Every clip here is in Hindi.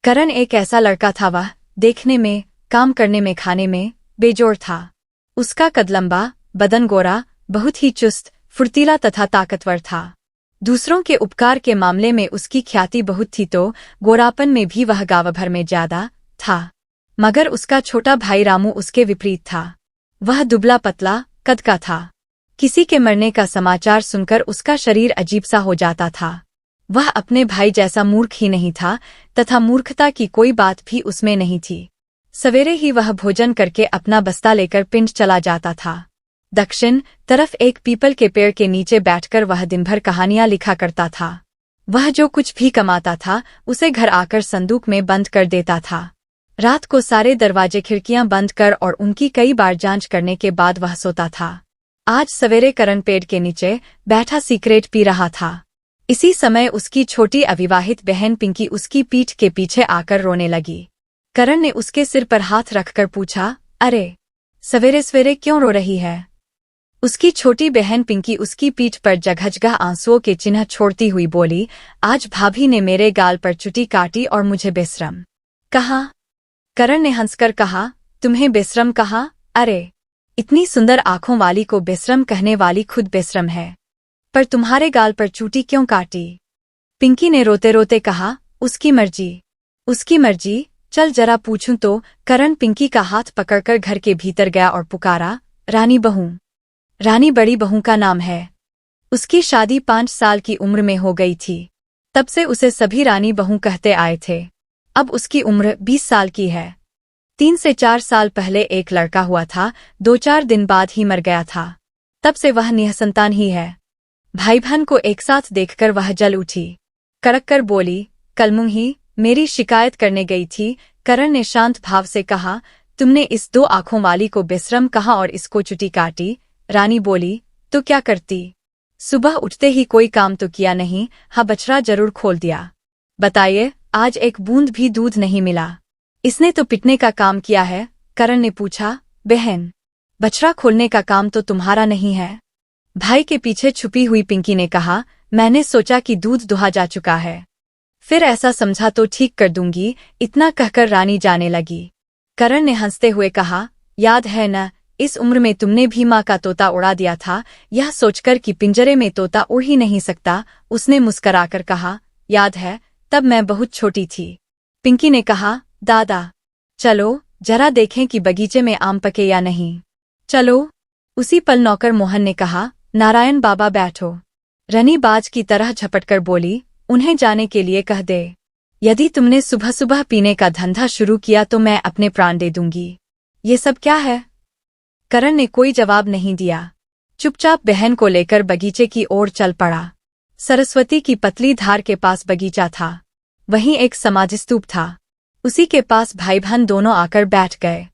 करण एक ऐसा लड़का था, वह देखने में, काम करने में, खाने में बेजोड़ था। उसका कद लंबा, बदन गोरा, बहुत ही चुस्त, फुर्तीला तथा ताकतवर था। दूसरों के उपकार के मामले में उसकी ख्याति बहुत थी, तो गोरापन में भी वह गाँव भर में ज्यादा था। मगर उसका छोटा भाई रामू उसके विपरीत था। वह दुबला पतला कद का था। किसी के मरने का समाचार सुनकर उसका शरीर अजीब सा हो जाता था। वह अपने भाई जैसा मूर्ख ही नहीं था तथा मूर्खता की कोई बात भी उसमें नहीं थी। सवेरे ही वह भोजन करके अपना बस्ता लेकर पिंड चला जाता था। दक्षिण तरफ एक पीपल के पेड़ के नीचे बैठकर वह दिन भर कहानियां लिखा करता था। वह जो कुछ भी कमाता था उसे घर आकर संदूक में बंद कर देता था। रात को सारे दरवाजे खिड़कियां बंद कर और उनकी कई बार जांच करने के बाद वह सोता था। आज सवेरे करण पेड़ के नीचे बैठा सिगरेट पी रहा था। इसी समय उसकी छोटी अविवाहित बहन पिंकी उसकी पीठ के पीछे आकर रोने लगी। करण ने उसके सिर पर हाथ रखकर पूछा, अरे सवेरे सवेरे क्यों रो रही है? उसकी छोटी बहन पिंकी उसकी पीठ पर जगह आंसुओं के चिन्ह छोड़ती हुई बोली, आज भाभी ने मेरे गाल पर चुटी काटी और मुझे बेशरम कहा। करण ने हंसकर कहा, तुम्हें बेशरम कहा? अरे इतनी सुंदर आंखों वाली को बेशरम कहने वाली खुद बेशरम है, पर तुम्हारे गाल पर चूटी क्यों काटी? पिंकी ने रोते रोते कहा, उसकी मर्जी। उसकी मर्जी? चल जरा पूछूं तो। करण पिंकी का हाथ पकड़कर घर के भीतर गया और पुकारा, रानी बहू। रानी बड़ी बहू का नाम है। उसकी शादी 5 साल की उम्र में हो गई थी। तब से उसे सभी रानी बहू कहते आए थे। अब उसकी उम्र 20 साल की है। 3 से 4 साल पहले एक लड़का हुआ था, 2-4 दिन बाद ही मर गया था। तब से वह निःसंतान ही है। भाई बहन को एक साथ देखकर वह जल उठी। कड़क कर बोली, कल ही मेरी शिकायत करने गई थी। करण ने शांत भाव से कहा, तुमने इस 2 आंखों वाली को बेशरम कहा और इसको चुटी काटी। रानी बोली, तो क्या करती? सुबह उठते ही कोई काम तो किया नहीं? हाँ, बछड़ा जरूर खोल दिया। बताइए, आज एक बूंद भी दूध नहीं मिला। इसने तो पिटने का काम किया है। करण ने पूछा, बहन बछड़ा खोलने का काम तो तुम्हारा नहीं है? भाई के पीछे छुपी हुई पिंकी ने कहा, मैंने सोचा कि दूध दुहा जा चुका है, फिर ऐसा समझा तो ठीक कर दूंगी। इतना कहकर रानी जाने लगी। करण ने हंसते हुए कहा, याद है न, इस उम्र में तुमने भी माँ का तोता उड़ा दिया था, यह सोचकर कि पिंजरे में तोता उड़ ही नहीं सकता। उसने मुस्कराकर कहा, याद है, तब मैं बहुत छोटी थी। पिंकी ने कहा, दादा चलो जरा देखें कि बगीचे में आम पके या नहीं। चलो। उसी पल नौकर मोहन ने कहा, नारायण बाबा बैठो। रनी बाज की तरह झपटकर बोली, उन्हें जाने के लिए कह दे। यदि तुमने सुबह सुबह पीने का धंधा शुरू किया तो मैं अपने प्राण दे दूंगी। ये सब क्या है? करण ने कोई जवाब नहीं दिया। चुपचाप बहन को लेकर बगीचे की ओर चल पड़ा। सरस्वती की पतली धार के पास बगीचा था। वहीं एक समाधिस्तूप था। उसी के पास भाई बहन दोनों आकर बैठ गए।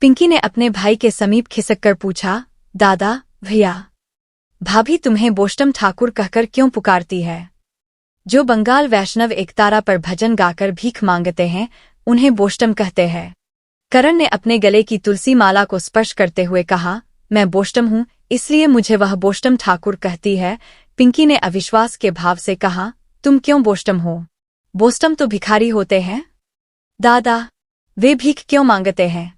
पिंकी ने अपने भाई के समीप खिसककर पूछा, दादा भैया, भाभी तुम्हें बोष्टम ठाकुर कहकर क्यों पुकारती है? जो बंगाल वैष्णव एकतारा पर भजन गाकर भीख मांगते हैं उन्हें बोष्टम कहते हैं। करण ने अपने गले की तुलसी माला को स्पर्श करते हुए कहा, मैं बोष्टम हूँ, इसलिए मुझे वह बोष्टम ठाकुर कहती है। पिंकी ने अविश्वास के भाव से कहा, तुम क्यों बोष्टम हो? बोष्टम तो भिखारी होते हैं। दादा वे भीख क्यों मांगते हैं?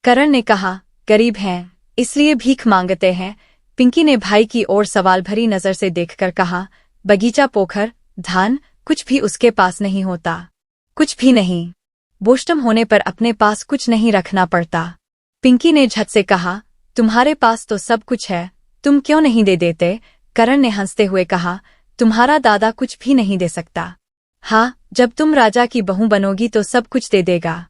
करण ने कहा, गरीब हैं इसलिए भीख मांगते हैं। पिंकी ने भाई की ओर सवाल भरी नजर से देखकर कहा, बगीचा, पोखर, धान कुछ भी उसके पास नहीं होता। कुछ भी नहीं। बोष्टम होने पर अपने पास कुछ नहीं रखना पड़ता। पिंकी ने झट से कहा, तुम्हारे पास तो सब कुछ है, तुम क्यों नहीं दे देते? करण ने हंसते हुए कहा, तुम्हारा दादा कुछ भी नहीं दे सकता। हाँ, जब तुम राजा की बहू बनोगी तो सब कुछ दे देगा।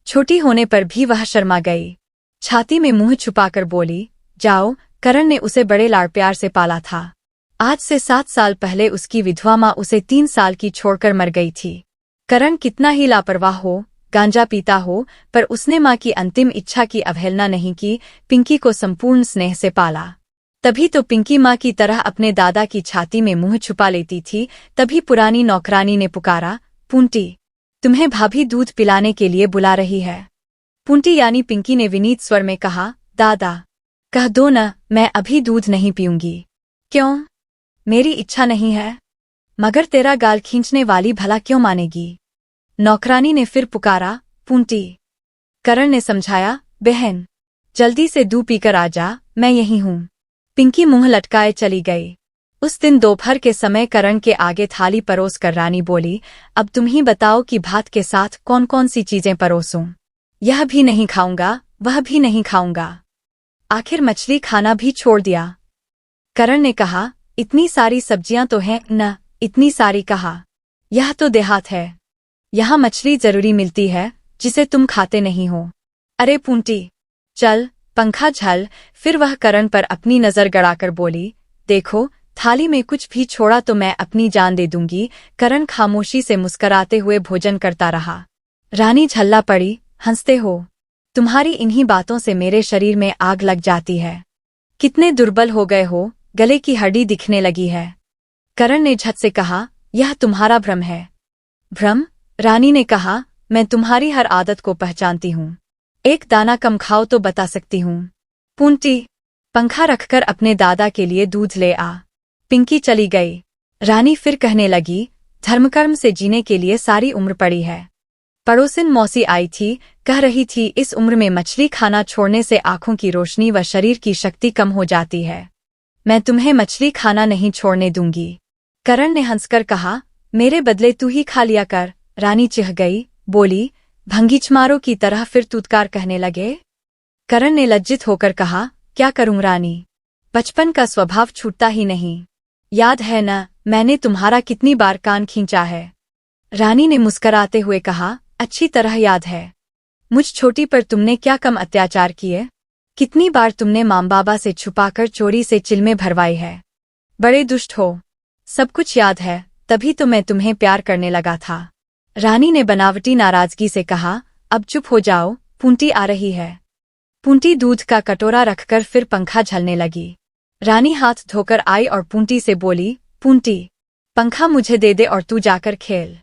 छोटी होने पर भी वह शर्मा गई। छाती में मुंह छुपाकर बोली, जाओ। करण ने उसे बड़े लाड़ प्यार से पाला था। आज से 7 साल पहले उसकी विधवा माँ उसे 3 साल की छोड़कर मर गई थी। करण कितना ही लापरवाह हो, गांजा पीता हो, पर उसने माँ की अंतिम इच्छा की अवहेलना नहीं की। पिंकी को संपूर्ण स्नेह से पाला। तभी तो पिंकी माँ की तरह अपने दादा की छाती में मुंह छुपा लेती थी। तभी पुरानी नौकरानी ने पुकारा, पूंटी तुम्हें भाभी दूध पिलाने के लिए बुला रही है। पूंटी यानी पिंकी ने विनीत स्वर में कहा, दादा कह दो न, मैं अभी दूध नहीं पीऊंगी। क्यों? मेरी इच्छा नहीं है। मगर तेरा गाल खींचने वाली भला क्यों मानेगी? नौकरानी ने फिर पुकारा, पूंटी। करण ने समझाया, बहन जल्दी से दूध पीकर आ जा, मैं यहीं हूँ। पिंकी मुंह लटकाए चली गई। उस दिन दोपहर के समय करण के आगे थाली परोस कर रानी बोली, अब तुम ही बताओ कि भात के साथ कौन कौन सी चीजें परोसूं। यह भी नहीं खाऊंगा, वह भी नहीं खाऊंगा, आखिर मछली खाना भी छोड़ दिया। करण ने कहा, इतनी सारी सब्जियां तो हैं न, इतनी सारी कहा, यह तो देहात है, यहाँ मछली जरूरी मिलती है जिसे तुम खाते नहीं हो। अरे पूंटी चल, पंखा झल। फिर वह करण पर अपनी नजर गड़ाकर बोली, देखो थाली में कुछ भी छोड़ा तो मैं अपनी जान दे दूंगी। करण खामोशी से मुस्कराते हुए भोजन करता रहा। रानी झल्ला पड़ी, हंसते हो, तुम्हारी इन्हीं बातों से मेरे शरीर में आग लग जाती है। कितने दुर्बल हो गए हो, गले की हड्डी दिखने लगी है। करण ने झट से कहा, यह तुम्हारा भ्रम है। भ्रम? रानी ने कहा, मैं तुम्हारी हर आदत को पहचानती हूँ, एक दाना कम खाओ तो बता सकती हूँ। पूंटी पंखा रखकर अपने दादा के लिए दूध ले आ। पिंकी चली गई। रानी फिर कहने लगी, धर्मकर्म से जीने के लिए सारी उम्र पड़ी है। पड़ोसिन मौसी आई थी, कह रही थी इस उम्र में मछली खाना छोड़ने से आंखों की रोशनी व शरीर की शक्ति कम हो जाती है। मैं तुम्हें मछली खाना नहीं छोड़ने दूंगी। करण ने हंसकर कहा, मेरे बदले तू ही खा लिया कर। रानी चिढ़ गई, बोली, भंगीचमारों की तरह फिर तूतकार कहने लगे। करण ने लज्जित होकर कहा, क्या करूं रानी, बचपन का स्वभाव छूटता ही नहीं। याद है न, मैंने तुम्हारा कितनी बार कान खींचा है। रानी ने मुस्कराते हुए कहा, अच्छी तरह याद है। मुझ छोटी पर तुमने क्या कम अत्याचार किए। कितनी बार तुमने माम बाबा से छुपाकर चोरी से चिल्मे भरवाई है। बड़े दुष्ट हो, सब कुछ याद है, तभी तो मैं तुम्हें प्यार करने लगा था। रानी ने बनावटी नाराजगी से कहा, अब चुप हो जाओ, पूंटी आ रही है। पूंटी दूध का कटोरा रखकर फिर पंखा झलने लगी। रानी हाथ धोकर आई और पूंटी से बोली, पूंटी पंखा मुझे दे दे और तू जाकर खेल।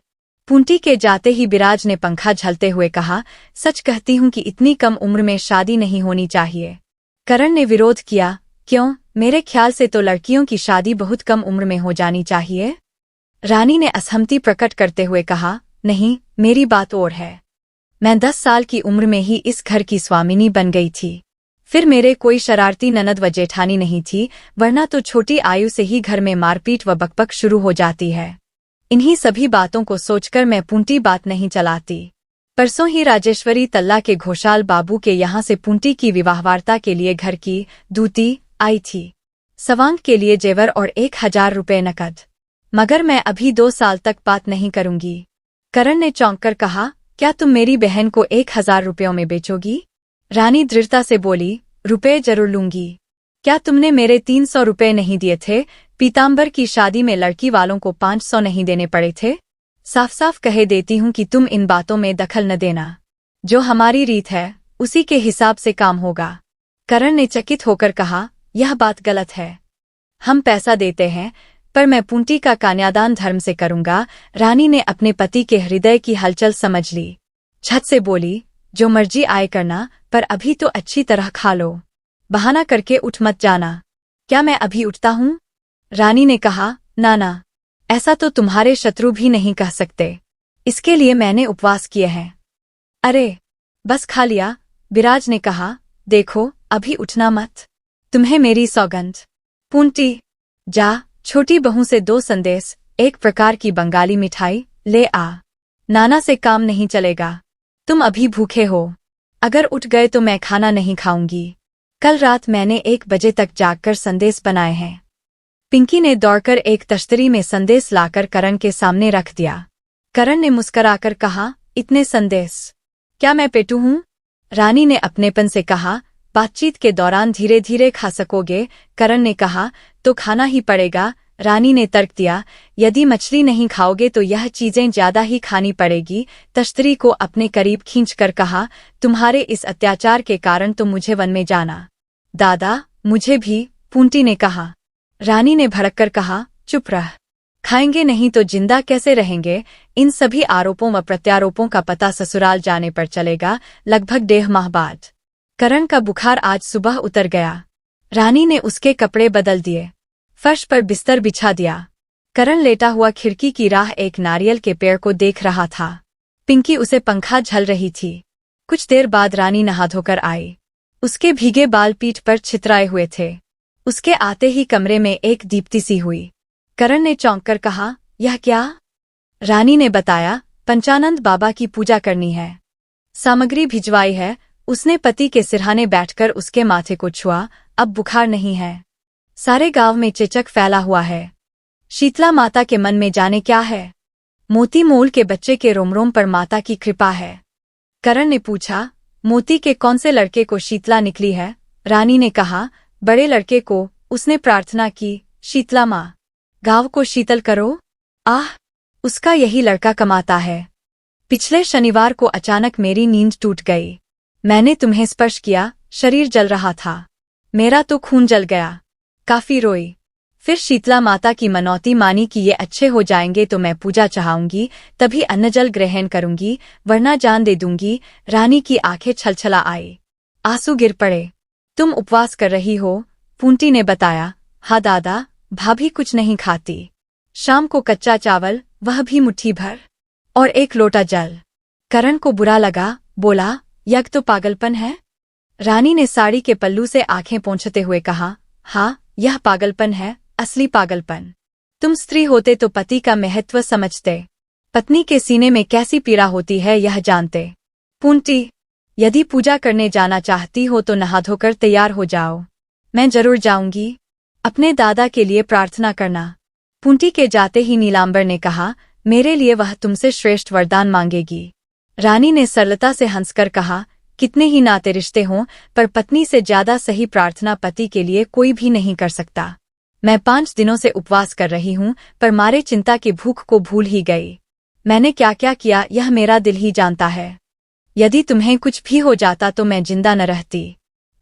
पूंटी के जाते ही बिराज ने पंखा झलते हुए कहा, सच कहती हूँ कि इतनी कम उम्र में शादी नहीं होनी चाहिए। करण ने विरोध किया, क्यों, मेरे ख्याल से तो लड़कियों की शादी बहुत कम उम्र में हो जानी चाहिए। रानी ने असहमति प्रकट करते हुए कहा, नहीं, मेरी बात और है। मैं 10 साल की उम्र में ही इस घर की स्वामिनी बन गई थी। फिर मेरे कोई शरारती ननद व जेठानी नहीं थी, वरना तो छोटी आयु से ही घर में मारपीट व बकबक शुरू हो जाती है। इन्हीं सभी बातों को सोचकर मैं पूंटी बात नहीं चलाती। परसों ही राजेश्वरी तल्ला के घोषाल बाबू के यहाँ से पूंटी की विवाहवार्ता के लिए घर की दूती आई थी। सवांग के लिए जेवर और 1000 रुपये नकद। मगर मैं अभी 2 साल तक बात नहीं करूंगी। करण ने चौंक कर कहा, क्या तुम मेरी बहन को 1000 रुपयों में बेचोगी। रानी दृढ़ता से बोली, रुपए जरूर लूंगी। क्या तुमने मेरे 300 रुपये नहीं दिए थे। पीताम्बर की शादी में लड़की वालों को 500 नहीं देने पड़े थे। साफ साफ कहे देती हूँ कि तुम इन बातों में दखल न देना। जो हमारी रीत है उसी के हिसाब से काम होगा। करण ने चकित होकर कहा, यह बात गलत है। हम पैसा देते हैं, पर मैं पूंटी का कन्यादान धर्म से करूंगा। रानी ने अपने पति के हृदय की हलचल समझ ली। झट से बोली, जो मर्जी आए करना, पर अभी तो अच्छी तरह खा लो। बहाना करके उठ मत जाना। क्या मैं अभी उठता हूँ। रानी ने कहा, ना, ऐसा तो तुम्हारे शत्रु भी नहीं कह सकते। इसके लिए मैंने उपवास किए हैं। अरे बस खा लिया। बिराज ने कहा, देखो अभी उठना मत, तुम्हें मेरी सौगंध। पूंटी जा, छोटी बहू से 2 संदेश, 1 प्रकार की बंगाली मिठाई ले आ। नाना से काम नहीं चलेगा। तुम अभी भूखे हो, अगर उठ गए तो मैं खाना नहीं खाऊंगी। कल रात मैंने 1 बजे तक जागकर संदेश बनाए हैं। पिंकी ने दौड़कर एक तश्तरी में संदेश लाकर करण के सामने रख दिया। करण ने मुस्कराकर कहा, इतने संदेश, क्या मैं पेटू हूँ। रानी ने अपनेपन से कहा, बातचीत के दौरान धीरे धीरे खा सकोगे। करण ने कहा, तो खाना ही पड़ेगा। रानी ने तर्क दिया, यदि मछली नहीं खाओगे तो यह चीजें ज्यादा ही खानी पड़ेगी। तश्तरी को अपने करीब खींचकर कहा, तुम्हारे इस अत्याचार के कारण तो मुझे वन में जाना। दादा, मुझे भी, पूंटी ने कहा। रानी ने भड़ककर कहा, चुप रह, खाएंगे नहीं तो जिंदा कैसे रहेंगे। इन सभी आरोपों व प्रत्यारोपों का पता ससुराल जाने पर चलेगा। लगभग 1.5 माह बाद करण का बुखार आज सुबह उतर गया। रानी ने उसके कपड़े बदल दिए, फर्श पर बिस्तर बिछा दिया। करण लेटा हुआ खिड़की की राह एक नारियल के पेड़ को देख रहा था। पिंकी उसे पंखा झल रही थी। कुछ देर बाद रानी नहा धोकर आई। उसके भीगे बाल पीठ पर छितराए हुए थे। उसके आते ही कमरे में एक दीप्ति सी हुई। करण ने चौंक कर कहा, यह क्या? रानी ने बताया, पंचानंद बाबा की पूजा करनी है। सामग्री भिजवाई है। उसने पति के सिरहाने बैठकर उसके माथे को छुआ। अब बुखार नहीं है। सारे गांव में चेचक फैला हुआ है। शीतला माता के मन में जाने क्या है। मोती मोल के बच्चे के रोमरोम पर माता की कृपा है। करण ने पूछा, मोती के कौन से लड़के को शीतला निकली है? रानी ने कहा, बड़े लड़के को। उसने प्रार्थना की, शीतला माँ, गांव को शीतल करो। आह, उसका यही लड़का कमाता है। पिछले शनिवार को अचानक मेरी नींद टूट गई। मैंने तुम्हें स्पर्श किया, शरीर जल रहा था। मेरा तो खून जल गया। काफी रोई। फिर शीतला माता की मनौती मानी कि ये अच्छे हो जाएंगे तो मैं पूजा चढ़ाऊंगी, तभी अन्न जल ग्रहण करूंगी, वरना जान दे दूंगी। रानी की आंखें छलछला आई। आंसू गिर पड़े। तुम उपवास कर रही हो? पूंटी ने बताया। हाँ दादा, भाभी कुछ नहीं खाती। शाम को कच्चा चावल, वह भी मुट्ठी भर, और एक लोटा जल। करण को बुरा लगा, बोला, यह तो पागलपन है। रानी ने साड़ी के पल्लू से आंखें पोंछते हुए कहा, हाँ, यह पागलपन है, असली पागलपन। तुम स्त्री होते तो पति का महत्व समझते, पत्नी के सीने में कैसी पीड़ा होती है यह जानते। पूंटी, यदि पूजा करने जाना चाहती हो तो नहा धोकर तैयार हो जाओ। मैं जरूर जाऊंगी। अपने दादा के लिए प्रार्थना करना। पूंटी के जाते ही नीलांबर ने कहा, मेरे लिए वह तुमसे श्रेष्ठ वरदान मांगेगी। रानी ने सरलता से हंसकर कहा, कितने ही नाते रिश्ते हों, पर पत्नी से ज्यादा सही प्रार्थना पति के लिए कोई भी नहीं कर सकता। मैं 5 दिनों से उपवास कर रही हूं, पर मारे चिंता की भूख को भूल ही गई। मैंने क्या क्या किया यह मेरा दिल ही जानता है। यदि तुम्हें कुछ भी हो जाता तो मैं जिंदा न रहती।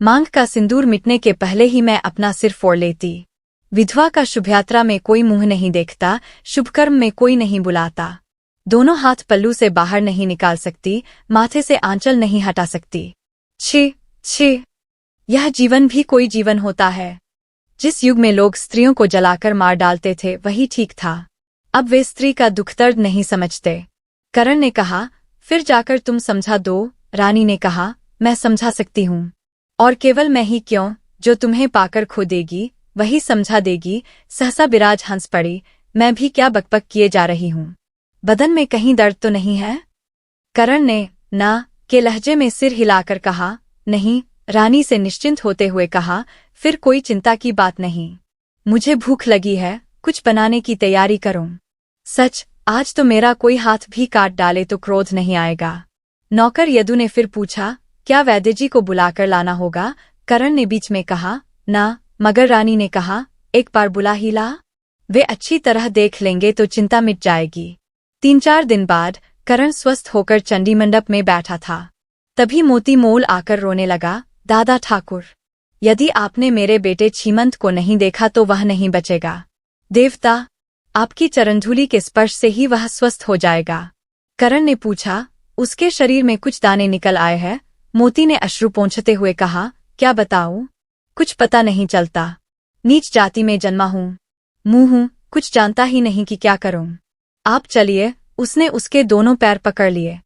मांग का सिंदूर मिटने के पहले ही मैं अपना सिर फोड़ लेती। विधवा का शुभयात्रा में कोई मुंह नहीं देखता, शुभकर्म में कोई नहीं बुलाता। दोनों हाथ पल्लू से बाहर नहीं निकाल सकती, माथे से आंचल नहीं हटा सकती। छी छी, यह जीवन भी कोई जीवन होता है। जिस युग में लोग स्त्रियों को जलाकर मार डालते थे वही ठीक था। अब वे स्त्री का दुख दर्द नहीं समझते। करण ने कहा, फिर जाकर तुम समझा दो। रानी ने कहा, मैं समझा सकती हूँ, और केवल मैं ही क्यों, जो तुम्हें पाकर खो देगी वही समझा देगी। सहसा बिराज हंस पड़ी। मैं भी क्या बकबक किए जा रही हूँ। बदन में कहीं दर्द तो नहीं है? करण ने ना के लहजे में सिर हिलाकर कहा, नहीं। रानी से निश्चिंत होते हुए कहा, फिर कोई चिंता की बात नहीं। मुझे भूख लगी है, कुछ बनाने की तैयारी करूं। सच, आज तो मेरा कोई हाथ भी काट डाले तो क्रोध नहीं आएगा। नौकर यदु ने फिर पूछा, क्या वैद्य जी को बुलाकर लाना होगा? करण ने बीच में कहा, ना। मगर रानी ने कहा, एक बार बुला ही ला, वे अच्छी तरह देख लेंगे तो चिंता मिट जाएगी। 3-4 दिन बाद करण स्वस्थ होकर चंडी मंडप में बैठा था। तभी मोती मोल आकर रोने लगा, दादा ठाकुर, यदि आपने मेरे बेटे छीमंत को नहीं देखा तो वह नहीं बचेगा। देवता, आपकी चरणधूलि के स्पर्श से ही वह स्वस्थ हो जाएगा। करण ने पूछा, उसके शरीर में कुछ दाने निकल आए हैं? मोती ने अश्रु पोंछते हुए कहा, क्या बताऊं, कुछ पता नहीं चलता। नीच जाति में जन्मा हूं, मुंह हूं, कुछ जानता ही नहीं कि क्या करूं। आप चलिए। उसने उसके दोनों पैर पकड़ लिए।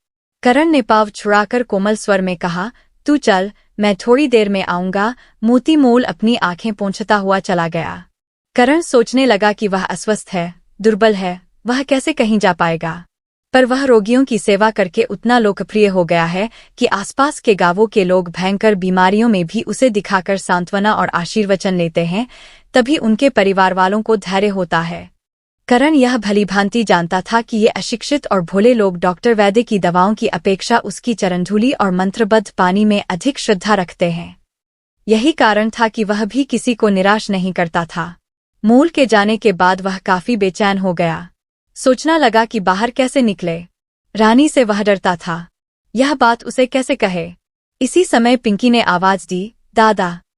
करण ने पाँव छुड़ाकर कोमल स्वर में कहा, तू चल, मैं थोड़ी देर में आऊंगा। मोती मोल अपनी आंखें पोंछता हुआ चला गया। करण सोचने लगा कि वह अस्वस्थ है, दुर्बल है, वह कैसे कहीं जा पाएगा। पर वह रोगियों की सेवा करके उतना लोकप्रिय हो गया है कि आसपास के गांवों के लोग भयंकर बीमारियों में भी उसे दिखाकर सांत्वना और आशीर्वचन लेते हैं, तभी उनके परिवार वालों को धैर्य होता है। करण यह भलीभांति जानता था कि ये अशिक्षित और भोले लोग डॉक्टर वैद्य की दवाओं की अपेक्षा उसकी चरणधूलि और मंत्रबद्ध पानी में अधिक श्रद्धा रखते हैं। यही कारण था कि वह भी किसी को निराश नहीं करता था। मोल के जाने के बाद वह काफी बेचैन हो गया। सोचना लगा कि बाहर कैसे निकले। रानी से वह डरता था, यह बात उसे कैसे कहे। इसी समय पिंकी ने आवाज दी, दादा।